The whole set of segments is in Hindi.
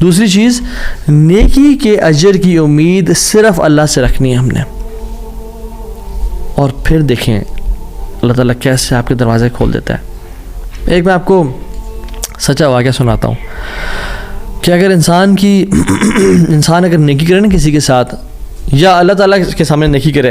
दूसरी चीज़, नेकी के अजर की उम्मीद सिर्फ़ अल्लाह से रखनी है हमने, और फिर देखें अल्लाह ताला कैसे आपके दरवाज़े खोल देता है। एक मैं आपको सच्चा वाक़या सुनाता हूँ कि अगर इंसान अगर नेकी करे ना किसी के साथ, या अल्लाह ताला के सामने नेकी करे,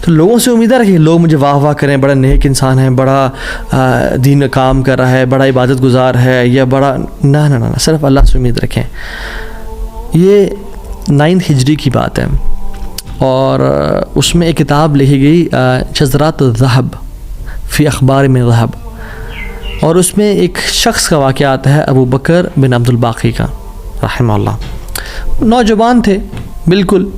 तो लोगों से उम्मीद रखें लोग मुझे वाह वाह करें, बड़ा नेक इंसान है, बड़ा दीन काम कर रहा है, बड़ा इबादत गुजार है, या बड़ा ना ना ना, सिर्फ अल्लाह से उम्मीद रखें। ये 9th हिजरी की बात है, और उसमें एक किताब लिखी गई शज़रात ज़हब फ़ी अखबार में ज़हब, और उसमें एक शख्स का वाक़या आता है, अबू बकर बिन अब्दुल बाकी का रहमहुल्लाह। नौजवान थे बिल्कुल,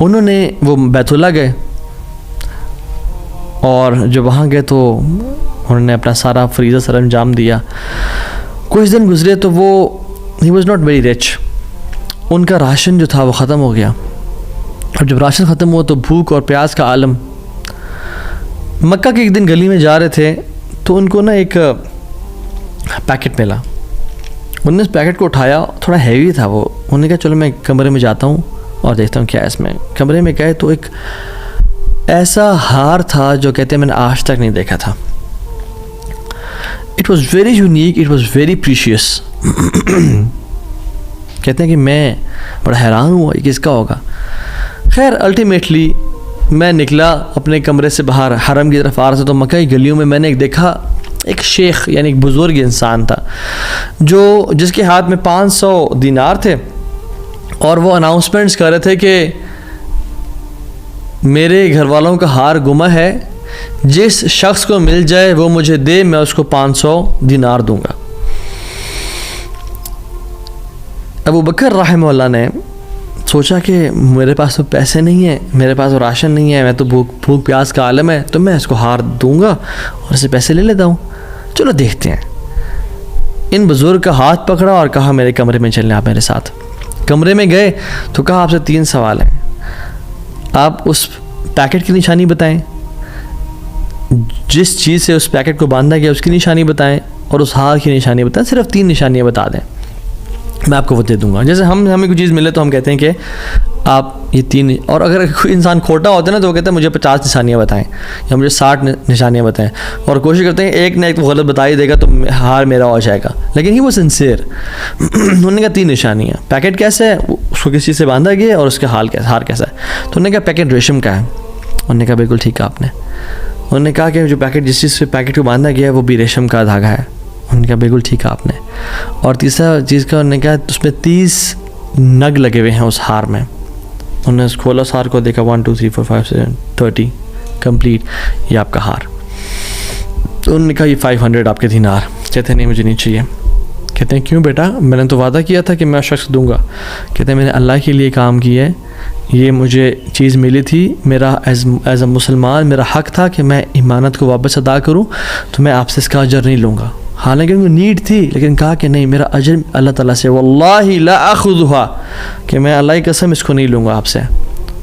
उन्होंने वो बैतुल्लाह गए, और जब वहाँ गए तो उन्होंने अपना सारा फरीज़ा सर अंजाम दिया। कुछ दिन गुजरे तो वो he was not very rich, उनका राशन जो था वो ख़त्म हो गया। और जब राशन ख़त्म हुआ तो भूख और प्यास का आलम। मक्का के एक दिन गली में जा रहे थे तो उनको ना एक पैकेट मिला। उन्होंने इस पैकेट को उठाया, थोड़ा हैवी था वो। उन्होंने कहा चलो मैं कमरे में जाता हूँ और देखता हूँ क्या है इसमें। कमरे में गए तो एक ऐसा हार था जो कहते हैं मैंने आज तक नहीं देखा था। It was very unique, it was very precious. कहते हैं कि मैं बड़ा हैरान हुआ ये किसका होगा। खैर अल्टीमेटली मैं निकला अपने कमरे से बाहर, हरम की तरफ आ रहा था, तो मक्का की गलियों में मैंने एक देखा, एक शेख यानी एक बुज़ुर्ग इंसान था जिसके हाथ में 500 दिनार थे, और वो अनाउंसमेंट्स कर रहे थे कि मेरे घर वालों का हार गुमा है, जिस शख्स को मिल जाए वो मुझे दे, मैं उसको 500 दिनार दूंगा। अबू बकर रहमतुल्लाह ने सोचा कि मेरे पास तो पैसे नहीं है, मेरे पास तो राशन नहीं है, मैं तो भूख प्यास का आलम है, तो मैं इसको हार दूंगा और इससे पैसे ले लेता हूँ। चलो देखते हैं। इन बुज़ुर्ग का हाथ पकड़ा और कहा मेरे कमरे में चलने, आप मेरे साथ। कमरे में गए तो कहा आपसे 3 सवाल हैं, आप उस पैकेट की निशानी बताएं, जिस चीज़ से उस पैकेट को बांधा गया उसकी निशानी बताएं, और उस हार की निशानी बताएं। सिर्फ 3 निशानियाँ बता दें, मैं आपको वो दे दूंगा। जैसे हमें कोई चीज़ मिले तो हम कहते हैं कि आप ये 3, और अगर कोई इंसान खोटा होता है ना तो वो कहता है मुझे 50 निशानियाँ बताएं या मुझे 60 निशानियाँ बताएं, और कोशिश करते हैं एक ना एक तो गलत बता ही देगा तो हार मेरा हो जाएगा। लेकिन ही वो सिंसियर। उन्होंने कहा 3 निशानियाँ। पैकेट कैसा है, उसको किस चीज़ से बांधा गया, और उसका हार कैसा है। तो उन्होंने कहा पैकेट रेशम का है। उन्होंने कहा बिल्कुल ठीक है आपने। उन्होंने कहा कि जो पैकेट जिस चीज़ से पैकेट को बांधा गया है वो भी रेशम का धागा है। उन्होंने कहा बिल्कुल ठीक है आपने। और तीसरा चीज़ का उन्होंने कहा उसमें 30 नग लगे हुए हैं उस हार में। उन्होंने खोला उस हार को, देखा 1 2 3 4 5 6 30 कंप्लीट, ये आपका हार। तो उन्होंने कहा ये 500 आपके दिनार। कहते हैं नहीं मुझे नहीं चाहिए। कहते हैं क्यों बेटा, मैंने तो वादा किया था कि मैं शख्स दूंगा। कहते हैं मैंने अल्लाह के लिए काम किया है, ये मुझे चीज़ मिली थी, मेरा एज अ मुसलमान मेरा हक़ था कि मैं ईमानत को वापस अदा करूं, तो मैं आपसे इसका अजर नहीं लूँगा। हालांकि उनको नीड थी, लेकिन कहा कि नहीं मेरा अजर अल्लाह ताला से, वल्लाही ला अख़ुज़ुहा, कि मैं अल्लाह की कसम इसको नहीं लूँगा आपसे।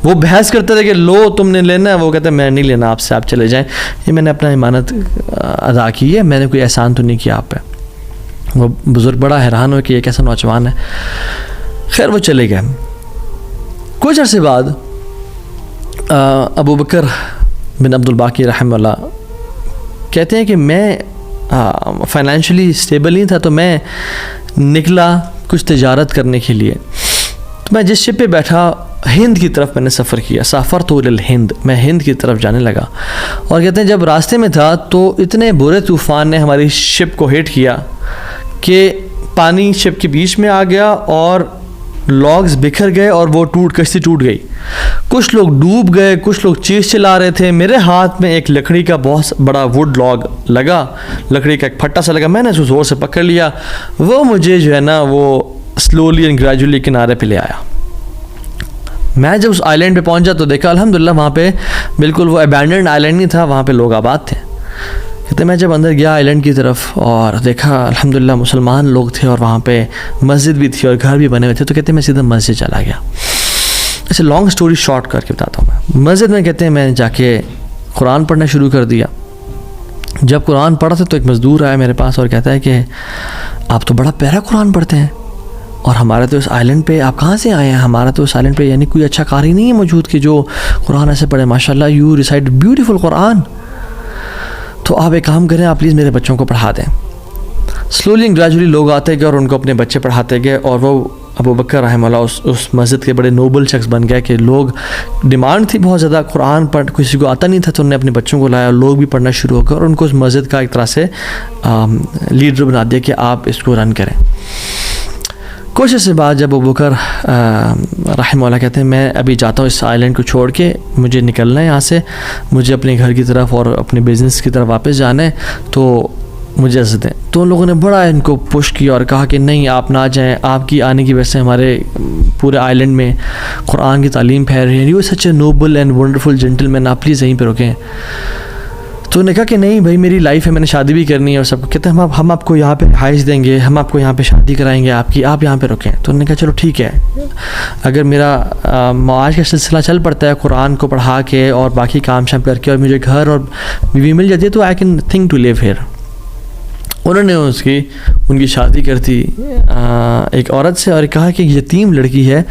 वो बहस करते थे कि लो तुमने लेना है, वो कहते हैं मैं नहीं लेना आपसे, आप चले जाएँ, ये मैंने अपना ईमानत अदा की है, मैंने कोई एहसान तो नहीं किया आप पे। वो बुज़ुर्ग बड़ा हैरान हो कि ये कैसा नौजवान है। खैर वो चले गए। कुछ अर्से बाद अबू बकर बिन अब्दुल बाकी रहमतुल्लाह कहते हैं कि मैं फाइनेंशियली स्टेबल नहीं था, तो मैं निकला कुछ तिजारत करने के लिए। तो मैं जिस शिप पे बैठा, हिंद की तरफ मैंने सफ़र किया। सफ़र तो हिंद, मैं हिंद की तरफ जाने लगा। और कहते हैं जब रास्ते में था तो इतने बुरे तूफ़ान ने हमारी शिप को हिट किया कि पानी शिप के बीच में आ गया और लॉग्स बिखर गए और वो कश्ती टूट गई। कुछ लोग डूब गए, कुछ लोग चीज़ चला रहे थे। मेरे हाथ में एक लकड़ी का बहुत बड़ा वुड लॉग लगा, लकड़ी का एक फट्टा सा लगा, मैंने उसको ज़ोर से पकड़ लिया। वो मुझे जो है ना वो स्लोली एंड ग्रेजुअली किनारे पे ले आया। मैं जब उस आइलैंड पे पहुंचा तो देखा अल्हम्दुलिल्लाह वहाँ पे बिल्कुल वो अबैंडन्ड आइलैंड नहीं था, वहाँ पे लोग आबाद थे। कहते मैं जब अंदर गया आइलैंड की तरफ और देखा अल्हम्दुलिल्लाह मुसलमान लोग थे और वहाँ पे मस्जिद भी थी और घर भी बने हुए थे, तो कहते मैं सीधा मस्जिद चला गया। ऐसे लॉन्ग स्टोरी शॉर्ट करके बताता हूँ मैं। मस्जिद में कहते हैं मैंने जाके कुरान पढ़ना शुरू कर दिया। जब कुरान पढ़ा था तो एक मज़दूर आया मेरे पास और कहता है कि आप तो बड़ा प्यारा कुरान पढ़ते हैं। और हमारा तो इस आइलैंड पे आप कहाँ से आए हैं, हमारा तो इस आइलैंड पे यानी कोई अच्छा कारी नहीं है मौजूद कि जो कुरान ऐसे पढ़े, माशाल्लाह यू रिसाइट ब्यूटीफुल कुरान, तो आप एक काम करें, आप प्लीज़ मेरे बच्चों को पढ़ा दें। स्लोली एंड ग्रेजुअली लोग आते गए और उनको अपने बच्चे पढ़ाते गए, और वो अबू बकर रहमतुल्लाह उस मस्जिद के बड़े नोबल शख्स बन गया कि लोग, डिमांड थी बहुत ज़्यादा, कुरान पढ़ किसी को आता नहीं था, तो उन्होंने अपने बच्चों को लाया और लोग भी पढ़ना शुरू हो गए और उनको उस मस्जिद का एक तरह से लीडर बना दिया कि आप इसको रन करें। कुछ इसके बाद जब अबू बकर रहमतुल्लाह कहते हैं मैं अभी जाता हूँ इस आइलैंड को छोड़ के, मुझे निकलना है यहाँ से, मुझे अपने घर की तरफ और अपने बिज़नेस की तरफ वापस जाना है, तो मुझे इजाज़त दें। तो उन लोगों ने बड़ा इनको पुश किया और कहा कि नहीं आप ना जाएं, आपकी आने की वजह से हमारे पूरे आइलैंड में कुरान की तालीम फैल रही है, you such a noble and wonderful gentleman, आप प्लीज़ यहीं पर रुकें। तो उन्होंने कहा कि नहीं भाई मेरी लाइफ है, मैंने शादी भी करनी है और सब। कहते हैं हम आपको यहाँ पे रिहाइश देंगे, हम आपको यहाँ पे शादी कराएंगे आपकी, आप यहाँ पे रुकें। तो उन्होंने कहा चलो ठीक है, अगर मेरा माज का सिलसिला चल पड़ता है कुरान को पढ़ा के और बाकी काम शाम करके और मुझे घर और बीवी मिल जाती है तो I can think to live here. उन्होंने उनकी शादी कर दी एक औरत से और कहा कि यतीम लड़की है,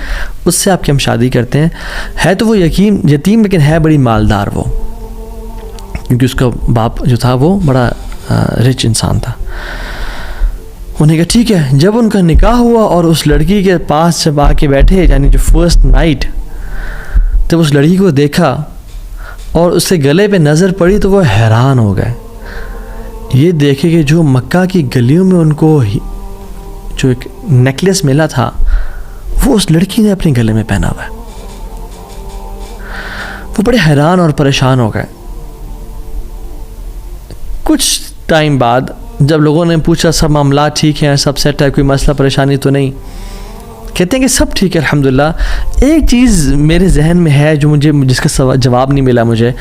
उससे आपकी हम शादी करते हैं। है तो वो यतीम लेकिन है बड़ी मालदार वो, क्योंकि उसका बाप जो था वो बड़ा रिच इंसान था। उन्हें कहा ठीक है। जब उनका निकाह हुआ और उस लड़की के पास जब आके बैठे, यानी जो फर्स्ट नाइट, जब उस लड़की को देखा और उसके गले पे नज़र पड़ी तो वो हैरान हो गए। ये देखे कि जो मक्का की गलियों में उनको जो एक नेकलेस मिला था वो उस लड़की ने अपने गले में पहना हुआ है। वो बड़े हैरान और परेशान हो गए। कुछ टाइम बाद जब लोगों ने पूछा सब मामला ठीक है, सब सेट है, कोई मसला परेशानी तो नहीं, कहते हैं कि सब ठीक है अल्हम्दुलिल्लाह। एक चीज़ मेरे जहन में है जो जिसका जवाब नहीं मिला मुझे।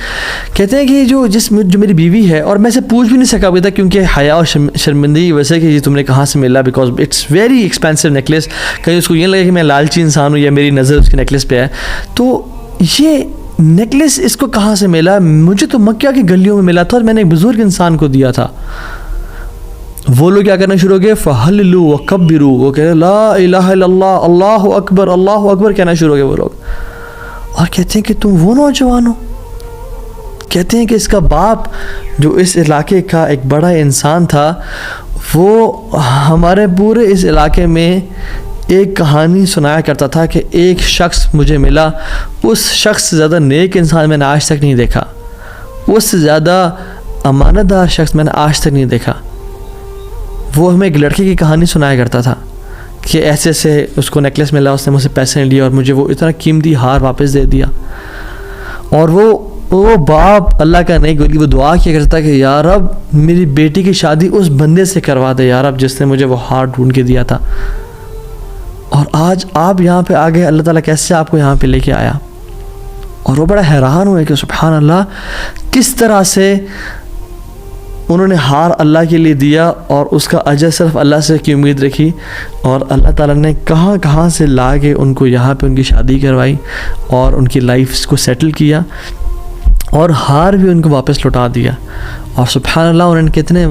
कहते हैं कि जो मेरी बीवी है, और मैं इसे पूछ भी नहीं सका अभी तक क्योंकि हया और शर्मिंदगी वैसे कि ये तुमने कहाँ से मिला, because it's very expensive necklace. कहीं उसको ये लगे कि मैं लालची इंसान हूँ या मेरी नज़र उसके नेकलेस पे है, तो ये नेकलेस इसको कहाँ से मिला? मुझे तो मक्का की गलियों में मिला था और मैंने एक बुज़ुर्ग इंसान को दिया था। वो लोग क्या करना शुरू हो गए, फ़हल्लू व कब्बिरू, वो कह रहे ला इलाहा इल्लल्लाह, अल्लाहु अकबर कहना शुरू हो गए वो लोग। और कहते हैं कि तुम वो नौजवान हो। कहते हैं कि इसका बाप जो इस इलाके का एक बड़ा इंसान था, वो हमारे पूरे इस इलाके में एक कहानी सुनाया करता था कि एक शख्स मुझे मिला, उस शख्स से ज़्यादा नेक इंसान मैंने आज तक नहीं देखा, उससे ज़्यादा अमानतदार शख्स मैंने आज तक नहीं देखा। वो हमें एक लड़के की कहानी सुनाया करता था कि ऐसे ऐसे उसको नेकलेस मिला, उसने मुझसे पैसे नहीं लिए और मुझे वो इतना कीमती हार वापस दे दिया। और वो बाप अल्लाह का नहीं गोली, वो दुआ किया करता कि यार अब मेरी बेटी की शादी उस बंदे से करवा दे यार, अब जिसने मुझे वो हार ढूंढ के दिया था। और आज आप यहाँ पे आ गए, अल्लाह ताला कैसे आपको यहाँ पे लेके आया। और वो बड़ा हैरान हुए कि सुभान अल्लाह, किस तरह से उन्होंने हार अल्लाह के लिए दिया और उसका अजर सिर्फ अल्लाह से की उम्मीद रखी, और अल्लाह ताला ने कहाँ कहाँ से ला के उनको यहाँ पे उनकी शादी करवाई और उनकी लाइफ को सेटल किया और हार भी उनको वापस लौटा दिया। और सुभान अल्लाह, उन्होंने कितने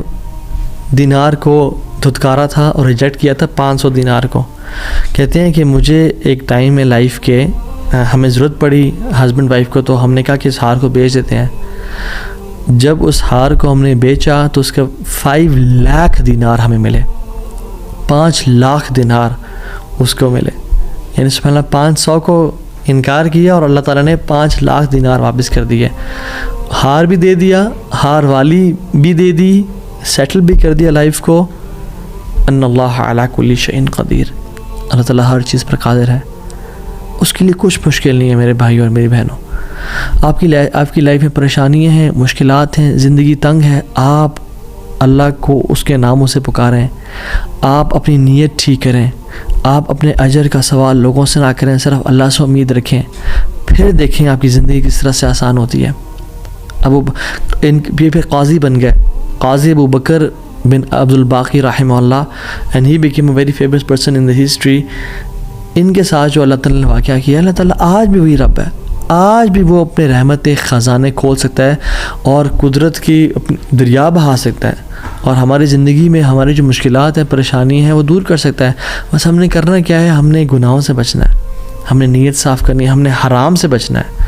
दिनार को धुतकारा था और रिजेक्ट किया था, 500 दिनार को। कहते हैं कि मुझे एक टाइम में लाइफ के हमें ज़रूरत पड़ी हस्बैंड वाइफ को, तो हमने कहा कि इस हार को बेच देते हैं। जब उस हार को हमने बेचा तो उसके 5 लाख दिनार हमें मिले, 5 लाख दिनार उसको मिले। यानी सुभान अल्लाह, 500 को इनकार किया और अल्लाह ताला ने 5 लाख दिनार वापस कर दिए। हार भी दे दिया, हार वाली भी दे दी, सेटल भी कर दिया लाइफ को। अन्नल्लाह अला कुल्ली शैइन क़दीर, अल्लाह ताला हर चीज़ पर कादिर है, उसके लिए कुछ मुश्किल नहीं है मेरे भाई और मेरी बहनों। आपकी लाइफ में परेशानियां हैं, मुश्किलात हैं, ज़िंदगी तंग है, आप अल्लाह को उसके नामों से पुकारें, आप अपनी नीयत ठीक करें, आप अपने अजर का सवाल लोगों से ना करें, सिर्फ अल्लाह से उम्मीद रखें, फिर देखें आपकी ज़िंदगी किस तरह से आसान होती है। अब ये फिर काजी बन गए, काजी अबू बकर बिन अब्दुल बाकी रहमहुल्लाह, and he became a very famous person in the history. इनके साथ जो अल्लाह ताला ने वाक़या किया, अल्लाह ताला आज भी वही रब है, आज भी वो अपने रहमत के ख़जाने खोल सकता है और कुदरत की दरिया बहा सकता है और हमारी ज़िंदगी में हमारी जो मुश्किलात हैं, परेशानी है, वो दूर कर सकता है। बस हमने करना क्या है, हमने गुनाहों से बचना है, हमने नीयत साफ़ करनी है, हमने हराम से बचना है।